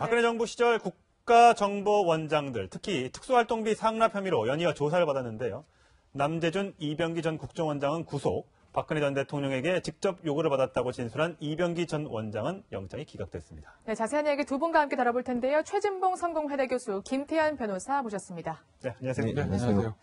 박근혜 정부 시절 국가정보원장들, 특히 특수활동비 상납 혐의로 연이어 조사를 받았는데요. 남재준, 이병기 전 국정원장은 구속, 박근혜 전 대통령에게 직접 요구를 받았다고 진술한 이병기 전 원장은 영장이 기각됐습니다. 네, 자세한 얘기 두 분과 함께 다뤄볼 텐데요. 최진봉 성공회대 교수, 김태한 변호사 모셨습니다. 네, 안녕하세요. 네, 안녕하세요.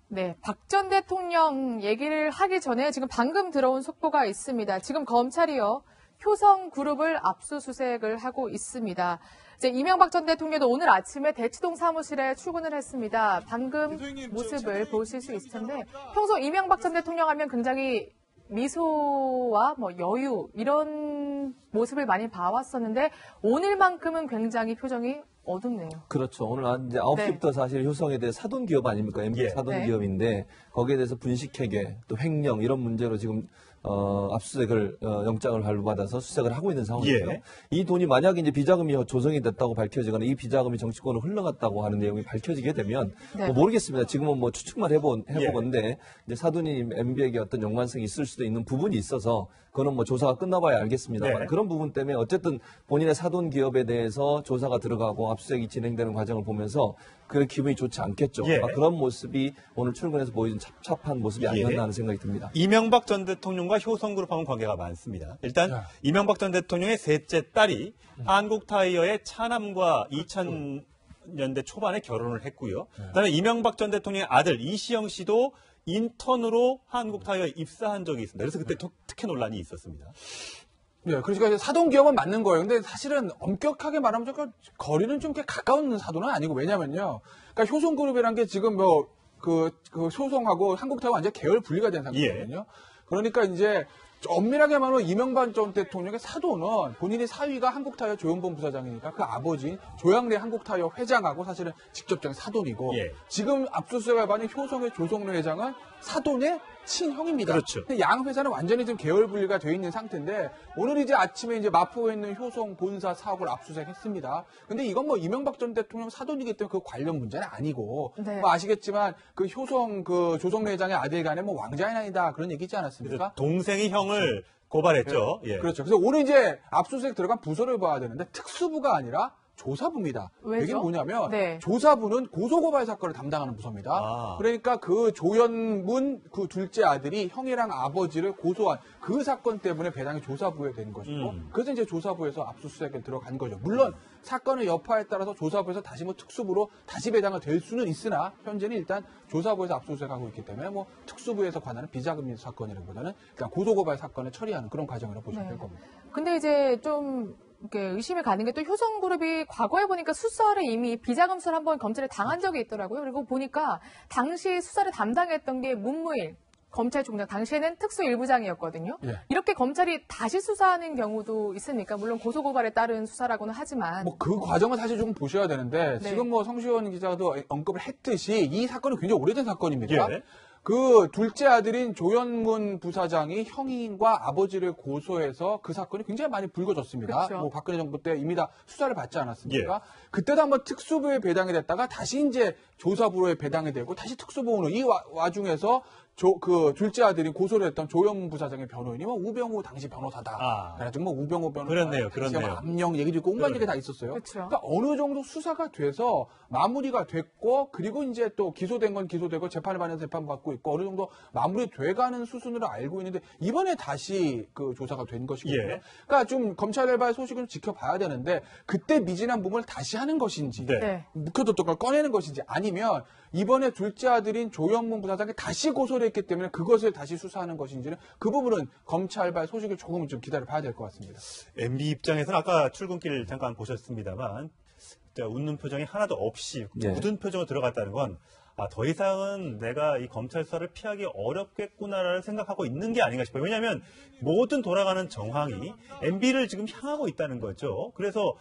네, 박 전 대통령 얘기를 하기 전에 지금 방금 들어온 속보가 있습니다. 지금 검찰이요, 효성그룹을 압수수색을 하고 있습니다. 이제 이명박 전 대통령도 오늘 아침에 대치동 사무실에 출근을 했습니다. 방금 모습을 보실 수 있을 텐데, 평소 이명박 전 대통령 하면 굉장히 미소와 여유 이런 모습을 많이 봐왔었는데 오늘만큼은 굉장히 표정이 어둡네요. 그렇죠. 오늘 이제 9시부터 네. 사실 효성에 대해 사돈기업 아닙니까? MB 예. 사돈기업인데 거기에 대해서 분식회계 또 횡령 이런 문제로 지금 압수수색을 영장을 발부받아서 수색을 하고 있는 상황이고요. 예. 이 돈이 만약에 이제 비자금이 조성이 됐다고 밝혀지거나 이 비자금이 정치권으로 흘러갔다고 하는 내용이 밝혀지게 되면 네. 모르겠습니다. 지금은 추측만 해보건데 이제 사돈이 MB에게 어떤 연관성이 있을 수도 있는 부분이 있어서 그거는 조사가 끝나봐야 알겠습니다만 네. 그런 부분 때문에 어쨌든 본인의 사돈 기업에 대해서 조사가 들어가고 압수수색이 진행되는 과정을 보면서 그 기분이 좋지 않겠죠. 예. 그런 모습이 오늘 출근해서 보여준 찹찹한 모습이 아니었나 하는 생각이 듭니다. 이명박 전 대통령과 효성그룹하고는 관계가 많습니다. 일단 이명박 전 대통령의 셋째 딸이 한국타이어의 차남과 2000년대 초반에 결혼을 했고요. 그다음에 이명박 전 대통령의 아들 이시영 씨도 인턴으로 한국타이어에 입사한 적이 있습니다. 그래서 그때 특혜 논란이 있었습니다. 네, 그러니까 이제 사돈기업은 맞는 거예요. 근데 사실은 엄격하게 말하면 좀 거리는 좀 이렇게 가까운 사돈은 아니고, 왜냐면요. 그러니까 효성그룹이라는 게 지금 그 효성하고 한국타이어 완전 계열 분리가 된 상태거든요. 그러니까 이제 엄밀하게 말하면 이명박 전 대통령의 사돈은 본인의 사위가 한국타이어 조영범 부사장이니까 그 아버지인 조양래 한국타이어 회장하고 사실은 직접적인 사돈이고, 예. 지금 압수수색을 받은 효성의 조성래 회장은 사돈의 친형입니다. 그렇죠. 근데 양 회사는 완전히 좀 계열 분리가 되어 있는 상태인데 오늘 이제 아침에 이제 마포에 있는 효성 본사 사옥을 압수수색했습니다. 근데 이건 이명박 전 대통령 사돈이기 때문에 그 관련 문제는 아니고, 네. 아시겠지만 그 효성 그 조성래 회장의 아들 간에 왕자의 난이다 그런 얘기 있지 않았습니까? 동생이 형을 고발했죠. 예. 그렇죠. 그래서 오늘 이제 압수수색 들어간 부서를 봐야 되는데 특수부가 아니라 조사부입니다. 왜죠? 이게 뭐냐면 네. 조사부는 고소고발 사건을 담당하는 부서입니다. 아. 그러니까 그 조현문 그 둘째 아들이 형이랑 아버지를 고소한 그 사건 때문에 배당이 조사부에 된 것이고, 그래서 이제 조사부에서 압수수색에 들어간 거죠. 물론 사건의 여파에 따라서 조사부에서 다시 특수부로 다시 배당이 될 수는 있으나 현재는 일단 조사부에서 압수수색하고 있기 때문에 특수부에서 관하는 비자금 사건이라기보다는 그냥 고소고발 사건을 처리하는 그런 과정이라고 보시면 될 겁니다. 근데 이제 좀 이렇게 의심이 가는 게 또 효성그룹이 과거에 보니까 수사를 이미 비자금 수사를 한번 검찰에 당한 적이 있더라고요. 그리고 보니까 당시 수사를 담당했던 게 문무일 검찰총장, 당시에는 특수일부장이었거든요. 예. 이렇게 검찰이 다시 수사하는 경우도 있습니까? 물론 고소고발에 따른 수사라고는 하지만. 그 과정을 사실 좀 보셔야 되는데, 네. 지금 성시원 기자도 언급을 했듯이 이 사건은 굉장히 오래된 사건입니다. 예. 그 둘째 아들인 조현문 부사장이 형인과 아버지를 고소해서 그 사건이 굉장히 많이 불거졌습니다. 그렇죠. 박근혜 정부 때 이미 다 수사를 받지 않았습니까? 예. 그때도 한번 특수부에 배당이 됐다가 다시 이제 조사부로에 배당이 되고 다시 특수부로 이 와중에서 그 둘째 아들이 고소를 했던 조영문 부사장의 변호인이 우병우 당시 변호사다. 그래가지고 우병우 변호사. 그렇네요. 암령 얘기도 있고 온갖 얘기 다 있었어요. 그렇죠. 그러니까 어느 정도 수사가 돼서 마무리가 됐고, 그리고 이제 또 기소된 건 기소되고 재판을 받는 재판 받고 있고 어느 정도 마무리돼가는 수순으로 알고 있는데 이번에 다시 그 조사가 된 것이거든요. 예. 그러니까 좀 검찰 알바의 소식을 지켜봐야 되는데 그때 미진한 부분을 다시 하는 것인지, 네. 묵혀뒀던 걸 꺼내는 것인지, 아니면 이번에 둘째 아들인 조영문 부사장이 다시 고소를 했기 때문에 그것을 다시 수사하는 것인지는 그 부분은 검찰 알바의 소식을 조금 좀 기다려봐야 될 것 같습니다. MB 입장에서는 아까 출근길 잠깐 보셨습니다만 웃는 표정이 하나도 없이 굳은 표정으로 들어갔다는 건 더 이상은 내가 이 검찰 수사를 피하기 어렵겠구나라는 생각하고 있는 게 아닌가 싶어요. 왜냐하면 모든 돌아가는 정황이 MB를 지금 향하고 있다는 거죠. 그래서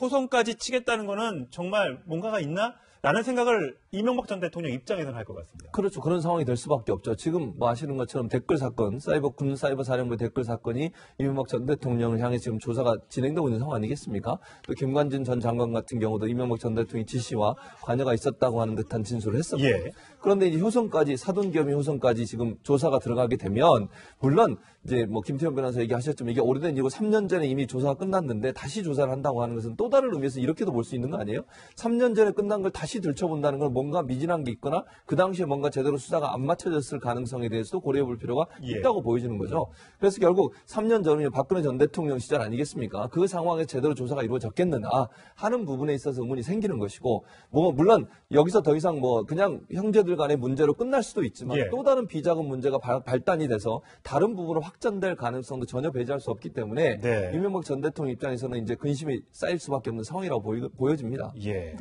효성까지 치겠다는 거는 정말 뭔가가 있나? 라는 생각을 이명박 전 대통령 입장에서는 할 것 같습니다. 그렇죠. 그런 상황이 될 수밖에 없죠. 지금 아시는 것처럼 댓글 사건, 군 사이버 사령부 댓글 사건이 이명박 전 대통령을 향해 지금 조사가 진행되고 있는 상황 아니겠습니까? 또 김관진 전 장관 같은 경우도 이명박 전 대통령의 지시와 관여가 있었다고 하는 듯한 진술을 했었고. 예. 그런데 이제 사돈기업인 효성까지 지금 조사가 들어가게 되면, 물론 이제 뭐 김태현 변호사 얘기하셨지만 이게 오래된 일이고 3년 전에 이미 조사가 끝났는데 다시 조사를 한다고 하는 것은 또 다른 의미에서 이렇게도 볼 수 있는 거 아니에요? 3년 전에 끝난 걸 다시 들춰본다는 건 뭔가 미진한 게 있거나 그 당시에 뭔가 제대로 수사가 안 맞춰졌을 가능성에 대해서도 고려해 볼 필요가 있다고 보여지는 거죠. 그래서 결국 3년 전에 박근혜 전 대통령 시절 아니겠습니까? 그 상황에 제대로 조사가 이루어졌겠느냐 하는 부분에 있어서 의문이 생기는 것이고 뭐 물론 여기서 더 이상 뭐 그냥 형제들 간의 문제로 끝날 수도 있지만 또 다른 비자금 문제가 발단이 돼서 다른 부분으로 확전될 가능성도 전혀 배제할 수 없기 때문에 이명박 전 대통령 입장에서는 이제 근심이 쌓일 수밖에 없는 상황이라고 보여집니다. 네.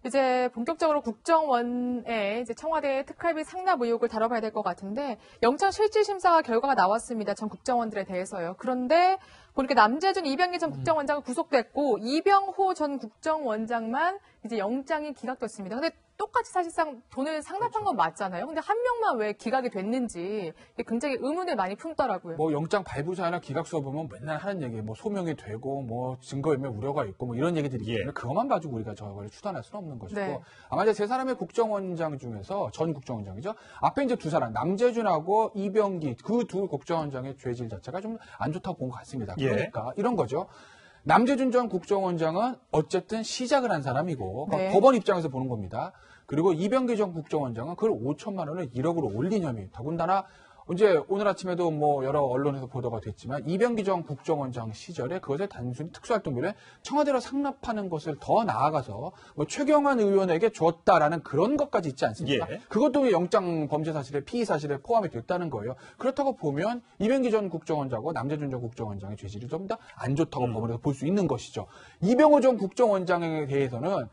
이제 본격적으로 국정원의 이제 청와대 특활비 상납 의혹을 다뤄봐야 될 것 같은데 영장 실질심사 결과가 나왔습니다. 전 국정원들에 대해서요. 그런데 보니까 남재준, 이병기 전 국정원장은 구속됐고 이병호 전 국정원장만 이제 영장이 기각됐습니다. 근데 똑같이 사실상 돈을 상납한 건 맞잖아요. 근데 한 명만 왜 기각이 됐는지 굉장히 의문을 많이 품더라고요. 뭐 영장 발부자나 기각서 보면 맨날 하는 얘기, 뭐 소명이 되고 뭐 증거인멸 우려가 있고 뭐 이런 얘기들이 있기 때문에 그것만 가지고 우리가 저걸 추단할 수는 없는 것이고 아마 이제 세 사람의 국정원장 중에서 전 국정원장이죠. 앞에 이제 두 사람 남재준하고 이병기 그 두 국정원장의 죄질 자체가 좀 안 좋다고 본 것 같습니다. 그러니까 이런 거죠. 남재준 전 국정원장은 어쨌든 시작을 한 사람이고 법원 입장에서 보는 겁니다. 그리고 이병기 전 국정원장은 그걸 5천만 원을 1억으로 올린 혐의. 더군다나 이제 오늘 아침에도 뭐 여러 언론에서 보도가 됐지만 이병기 전 국정원장 시절에 그것을 단순히 특수활동비를 청와대로 상납하는 것을 더 나아가서 뭐 최경환 의원에게 줬다라는 그런 것까지 있지 않습니까? 그것도 영장 범죄 사실에 피의 사실에 포함이 됐다는 거예요. 그렇다고 보면 이병기 전 국정원장과 남재준 전 국정원장의 죄질이 좀 더 안 좋다고 법원에서 볼 수 있는 것이죠. 이병호 전 국정원장에 대해서는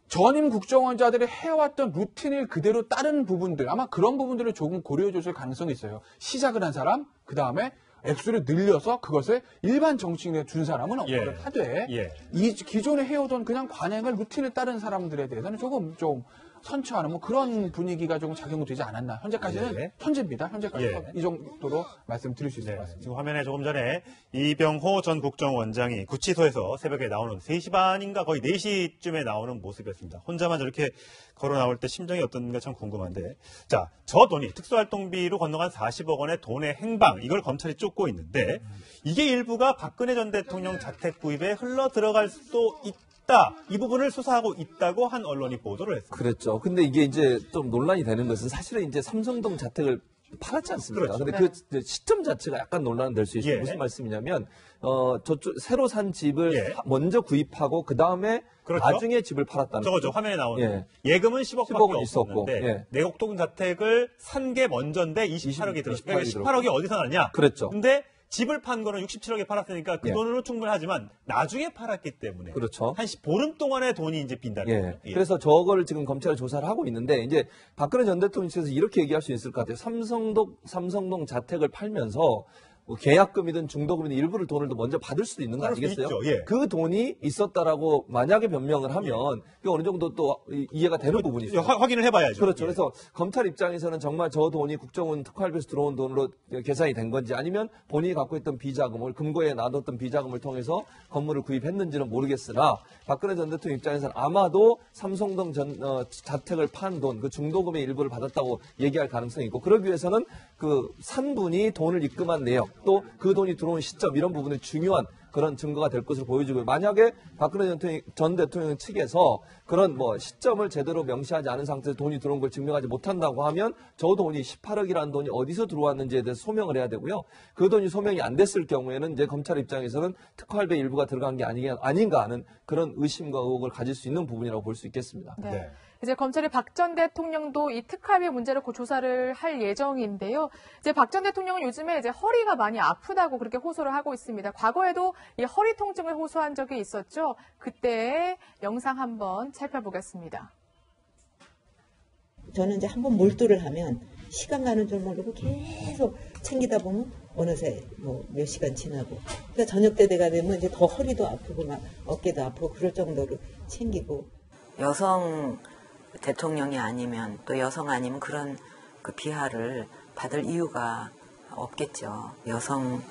전임 국정원자들이 해왔던 루틴을 그대로 따른 부분들, 아마 그런 부분들을 조금 고려해 줬을 가능성이 있어요. 시작을 한 사람, 그 다음에 액수를 늘려서 그것을 일반 정치인에 준 사람은 업무를 하되 이 기존에 해오던 그냥 관행을 루틴을 따른 사람들에 대해서는 조금 좀 선처하는 뭐 그런 분위기가 조금 작용되지 않았나. 현재까지는 현재입니다. 현재까지는 이 정도로 말씀드릴 수 있을 것 같습니다. 지금 화면에 조금 전에 이병호 전 국정원장이 구치소에서 새벽에 나오는 3시 반인가 거의 4시쯤에 나오는 모습이었습니다. 혼자만 저렇게 걸어 나올 때 심정이 어떤가 참 궁금한데. 자, 저 돈이 특수활동비로 건너간 40억 원의 돈의 행방, 이걸 검찰이 쫓고 있는데 이게 일부가 박근혜 전 대통령 자택 구입에 흘러 들어갈 수도 있다. 이 부분을 수사하고 있다고 한 언론이 보도를 했습니다. 그렇죠. 근데 이게 이제 좀 논란이 되는 것은 사실은 이제 삼성동 자택을 팔았지 않습니까? 그렇죠. 근데 그 시점 자체가 약간 논란이 될 수 있어요. 무슨 말씀이냐면, 저쪽, 새로 산 집을 먼저 구입하고, 그 다음에 나중에 집을 팔았다는 저거죠. 화면에 나오는. 예금은 10억밖에 없었는데, 내곡동 자택을 산 게 먼저인데 28억이 들었어요. 18억이 어디서 났냐? 그렇죠. 근데 집을 판 거는 67억에 팔았으니까 그 돈으로 충분하지만 나중에 팔았기 때문에 그렇죠. 한 보름 동안의 돈이 이제 빈다는 거예요. 그래서 저거를 지금 검찰이 조사를 하고 있는데 이제 박근혜 전 대통령께서 이렇게 얘기할 수 있을 것 같아요. 삼성동 자택을 팔면서 뭐 계약금이든 중도금이든 일부를 돈을 먼저 받을 수도 있는 거 아니겠어요? 그 돈이 있었다라고 만약에 변명을 하면 그게 어느 정도 또 이해가 되는 부분이죠. 확인을 해봐야죠. 그렇죠. 그래서 검찰 입장에서는 정말 저 돈이 국정원 특활비에서 들어온 돈으로 계산이 된 건지 아니면 본인이 갖고 있던 비자금을 금고에 놔뒀던 비자금을 통해서 건물을 구입했는지는 모르겠으나 박근혜 전 대통령 입장에서는 아마도 삼성동 자택을 판 돈, 그 중도금의 일부를 받았다고 얘기할 가능성이 있고 그러기 위해서는 그 산 분이 돈을 입금한 내역 또 그 돈이 들어온 시점 이런 부분이 중요한 그런 증거가 될 것으로 보여지고 만약에 박근혜 전 대통령 측에서 그런 뭐 시점을 제대로 명시하지 않은 상태에서 돈이 들어온 걸 증명하지 못한다고 하면 저 돈이 18억이라는 돈이 어디서 들어왔는지에 대해서 소명을 해야 되고요. 그 돈이 소명이 안 됐을 경우에는 이제 검찰 입장에서는 특활비 일부가 들어간 게 아닌가 하는 그런 의심과 의혹을 가질 수 있는 부분이라고 볼 수 있겠습니다. 이제 검찰이 박 전 대통령도 이 특활비 문제를 곧 조사를 할 예정인데요. 이제 박 전 대통령은 요즘에 이제 허리가 많이 아프다고 그렇게 호소를 하고 있습니다. 과거에도 이 허리 통증을 호소한 적이 있었죠. 그때의 영상 한번 살펴보겠습니다. 저는 이제 한번 몰두를 하면 시간 가는 줄 모르고 계속 챙기다 보면 어느새 뭐 몇 시간 지나고 그러니까 저녁 때 돼가 되면 이제 더 허리도 아프고 막 어깨도 아프고 그럴 정도로 챙기고 여성 대통령이 아니면 또 여성 아니면 그런 그 비하를 받을 이유가 없겠죠. 여성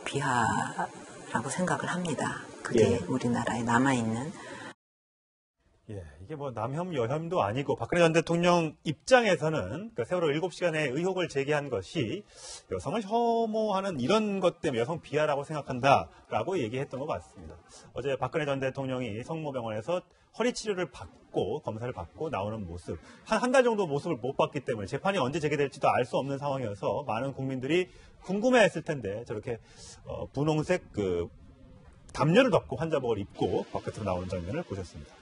비하라고 생각을 합니다. 그게 우리나라에 남아있는 예, 이게 뭐 남혐 여혐도 아니고 박근혜 전 대통령 입장에서는 그 세월호 7시간의 의혹을 제기한 것이 여성을 혐오하는 이런 것 때문에 여성 비하라고 생각한다라고 얘기했던 것 같습니다. 어제 박근혜 전 대통령이 성모병원에서 허리 치료를 받고 검사를 받고 나오는 모습, 한 달 정도 모습을 못 봤기 때문에 재판이 언제 재개될지도 알 수 없는 상황이어서 많은 국민들이 궁금해했을 텐데 저렇게 분홍색 그 담요를 덮고 환자복을 입고 바깥으로 나오는 장면을 보셨습니다.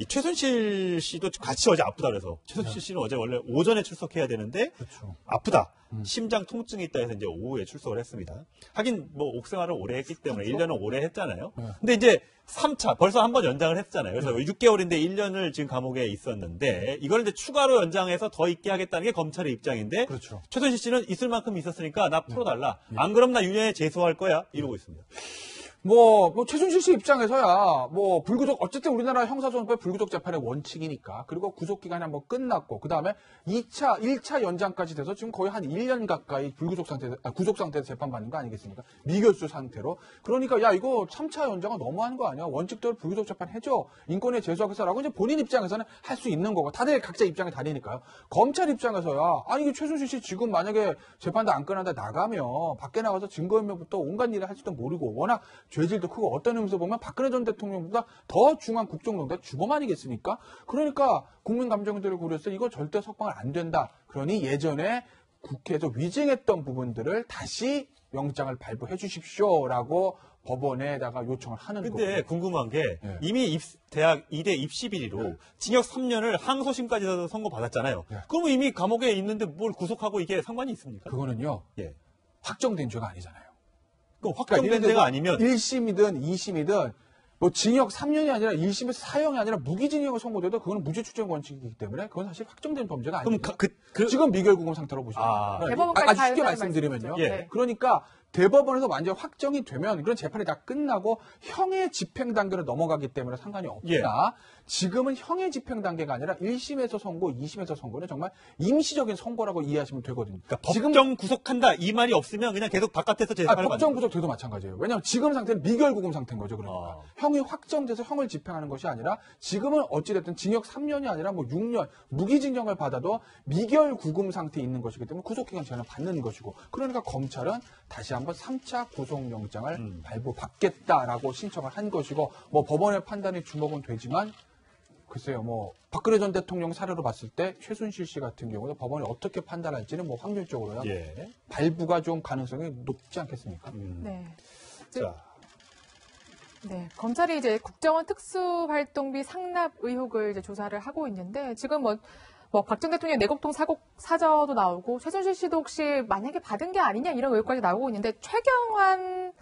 이 최순실 씨도 같이 어제 아프다 그래서 최순실 씨는 어제 원래 오전에 출석해야 되는데 아프다. 심장 통증이 있다 해서 이제 오후에 출석을 했습니다. 하긴 뭐 옥생활을 오래 했기 때문에 1년을 오래 했잖아요. 근데 이제 3차 벌써 한 번 연장을 했잖아요. 그래서 6개월인데 1년을 지금 감옥에 있었는데 이걸 이제 추가로 연장해서 더 있게 하겠다는 게 검찰의 입장인데 그렇죠. 최순실 씨는 있을 만큼 있었으니까 나 풀어달라. 안 그럼 나 유죄에 제소할 거야. 이러고 있습니다. 뭐 최순실 씨 입장에서야 뭐 불구속 어쨌든 우리나라 형사소송법 불구속 재판의 원칙이니까 그리고 구속 기간이 한번 끝났고 그 다음에 1차 연장까지 돼서 지금 거의 한 1년 가까이 구속 상태에서 재판받는 거 아니겠습니까? 미결수 상태로. 그러니까 야 이거 3차 연장은 너무한 거 아니야? 원칙대로 불구속 재판 해줘. 인권에 제소하겠어라고 이제 본인 입장에서는 할 수 있는 거고 다들 각자 입장이 다르니까요. 검찰 입장에서야 아니 이게 최순실 씨 지금 만약에 재판도 안 끝나다 나가면 밖에 나가서 증거인멸부터 온갖 일을 할지도 모르고 워낙 죄질도 크고 어떤 의미에서 보면 박근혜 전 대통령보다 더 중한 국정농단 주범 아니겠습니까? 그러니까 국민 감정들을 고려해서 이거 절대 석방을 안 된다. 그러니 예전에 국회에서 위증했던 부분들을 다시 영장을 발부해 주십시오라고 법원에다가 요청을 하는 거예요. 근데 궁금한 게 예. 이미 대학 2대 입시 비리로 징역 3년을 항소심까지 선고받았잖아요. 예. 그러면 이미 감옥에 있는데 뭘 구속하고 이게 상관이 있습니까? 그거는요. 예. 확정된 죄가 아니잖아요. 그럼 확정된 죄가 아니면 1심이든 2심이든 뭐 징역 3년이 아니라 1심에서 사형이 아니라 무기징역을 선고돼도 그건 무죄추정 원칙이기 때문에 그건 사실 확정된 범죄가 아니에요. 그럼 지금 미결구금 상태로 보시면 대법원까지 아주 쉽게 가야 말씀드리면요. 말씀이죠. 네. 그러니까 대법원에서 완전히 확정이 되면 그런 재판이 다 끝나고 형의 집행 단계로 넘어가기 때문에 상관이 없다. 지금은 형의 집행 단계가 아니라 1심에서 선고, 2심에서 선고는 정말 임시적인 선고라고 이해하시면 되거든요. 그러니까 법정 구속한다 이 말이 없으면 그냥 계속 바깥에서 재판을 법정 받는 구속돼도 마찬가지예요. 왜냐하면 지금 상태는 미결구금 상태인 거죠. 그러니까 형이 확정돼서 형을 집행하는 것이 아니라 지금은 어찌됐든 징역 3년이 아니라 뭐 6년 무기징역을 받아도 미결구금 상태에 있는 것이기 때문에 구속기간 제한을 받는 것이고 그러니까 검찰은 다시 한번 3차 구속영장을 발부받겠다라고 신청을 한 것이고 뭐 법원의 판단이 주목은 되지만 글쎄요, 뭐 박근혜 전 대통령 사례로 봤을 때 최순실 씨 같은 경우는 법원이 어떻게 판단할지는 뭐 확률적으로야 발부가 좀 가능성이 높지 않겠습니까? 네. 자. 네, 검찰이 이제 국정원 특수활동비 상납 의혹을 이제 조사를 하고 있는데 지금 뭐 박 전 대통령 내곡동 사저도 나오고 최순실 씨도 혹시 만약에 받은 게 아니냐 이런 의혹까지 나오고 있는데 최경환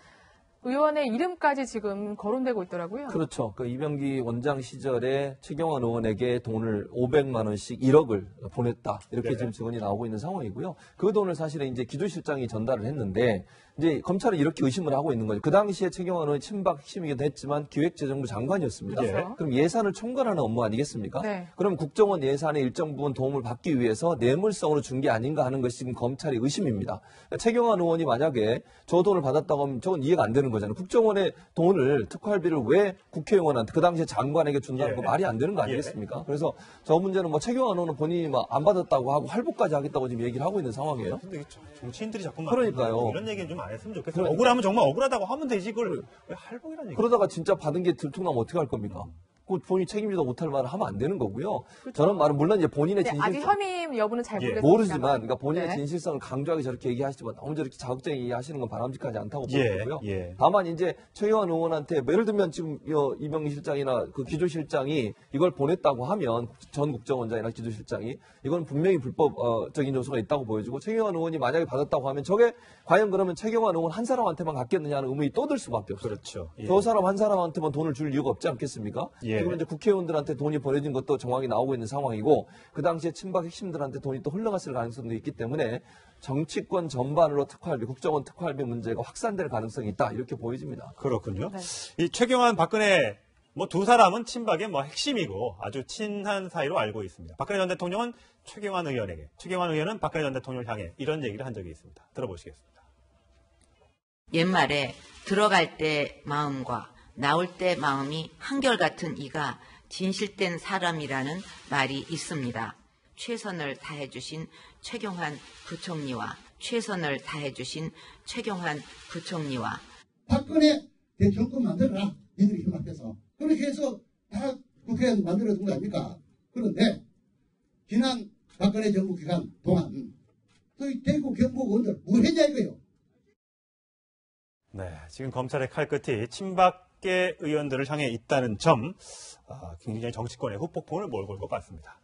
의원의 이름까지 지금 거론되고 있더라고요. 그렇죠. 그 이병기 원장 시절에 최경환 의원에게 돈을 500만 원씩 1억을 보냈다. 이렇게 지금 증언이 나오고 있는 상황이고요. 그 돈을 사실은 이제 기조실장이 전달을 했는데 이제 검찰은 이렇게 의심을 하고 있는 거죠. 그 당시에 최경환 의원이 친박 핵심이기도 했지만 기획재정부 장관이었습니다. 그렇죠. 그럼 예산을 총괄하는 업무 아니겠습니까? 네. 그럼 국정원 예산의 일정 부분 도움을 받기 위해서 뇌물성으로 준 게 아닌가 하는 것이 지금 검찰의 의심입니다. 그러니까 최경환 의원이 만약에 저 돈을 받았다고 하면 저건 이해가 안 되는 거잖아요. 국정원의 돈을 특활비를 왜 국회의원한테 그 당시에 장관에게 준다는 거 말이 안 되는 거 아니겠습니까? 그래서 저 문제는 뭐 최경환 의원은 본인이 막 안 받았다고 하고 할부까지 하겠다고 지금 얘기를 하고 있는 상황이에요. 근데 정치인들이 자꾸 그러니까요. 이런 얘기는 좀 안 했으면 좋겠어요. 억울하면 정말 억울하다고 하면 되지 그걸 왜 할복이라는 얘기. 그러다가 진짜 받은 게 들통나면 어떻게 할 겁니까? 그 본인이 책임지도 못할 말을 하면 안 되는 거고요. 저는 말은 물론 이제 본인의 네, 진실성 아직 혐의 여부는 잘 모르겠습니다. 모르지만 그러니까 본인의 네. 진실성을 강조하게 저렇게 얘기하시지만 너무 저렇게 자극적인 얘기하시는 건 바람직하지 않다고 예, 보고요. 예. 다만 이제 최경환 의원한테 뭐 예를 들면 지금 이병기 실장이나 그 기조실장이 이걸 보냈다고 하면 전 국정원장이나 기조실장이 이건 분명히 불법적인 요소가 있다고 보여지고 최경환 의원이 만약에 받았다고 하면 저게 과연 그러면 최경환 의원 한 사람한테만 갖겠느냐는 의문이 떠들 수밖에 없어요. 그렇죠. 예. 저 사람 한 사람한테만 돈을 줄 이유가 없지 않겠습니까? 예. 지금 이제 국회의원들한테 돈이 보내진 것도 정황이 나오고 있는 상황이고 그 당시에 친박 핵심들한테 돈이 또 흘러갔을 가능성도 있기 때문에 정치권 전반으로 특활비, 국정원 특활비 문제가 확산될 가능성이 있다 이렇게 보여집니다. 그렇군요. 네. 이 최경환, 박근혜 뭐 두 사람은 친박의 뭐 핵심이고 아주 친한 사이로 알고 있습니다. 박근혜 전 대통령은 최경환 의원에게, 최경환 의원은 박근혜 전 대통령을 향해 이런 얘기를 한 적이 있습니다. 들어보시겠습니다. 옛말에 들어갈 때 마음과 나올 때 마음이 한결같은 이가 진실된 사람이라는 말이 있습니다. 최선을 다해주신 최경환 부총리와 최선을 다해주신 최경환 부총리와 박근혜 대정권 만들어라. 니들이 힘 앞에서. 그렇게 해서 다 국회에 만들어준 거 아닙니까? 그런데 지난 박근혜 정부 기간 동안 그 대구 경북 의원들 뭐 했냐 이거요. 네, 지금 검찰의 칼끝이 친박계 의원들을 향해 있다는 점, 굉장히 정치권의 후폭풍을 몰고 올 것 같습니다.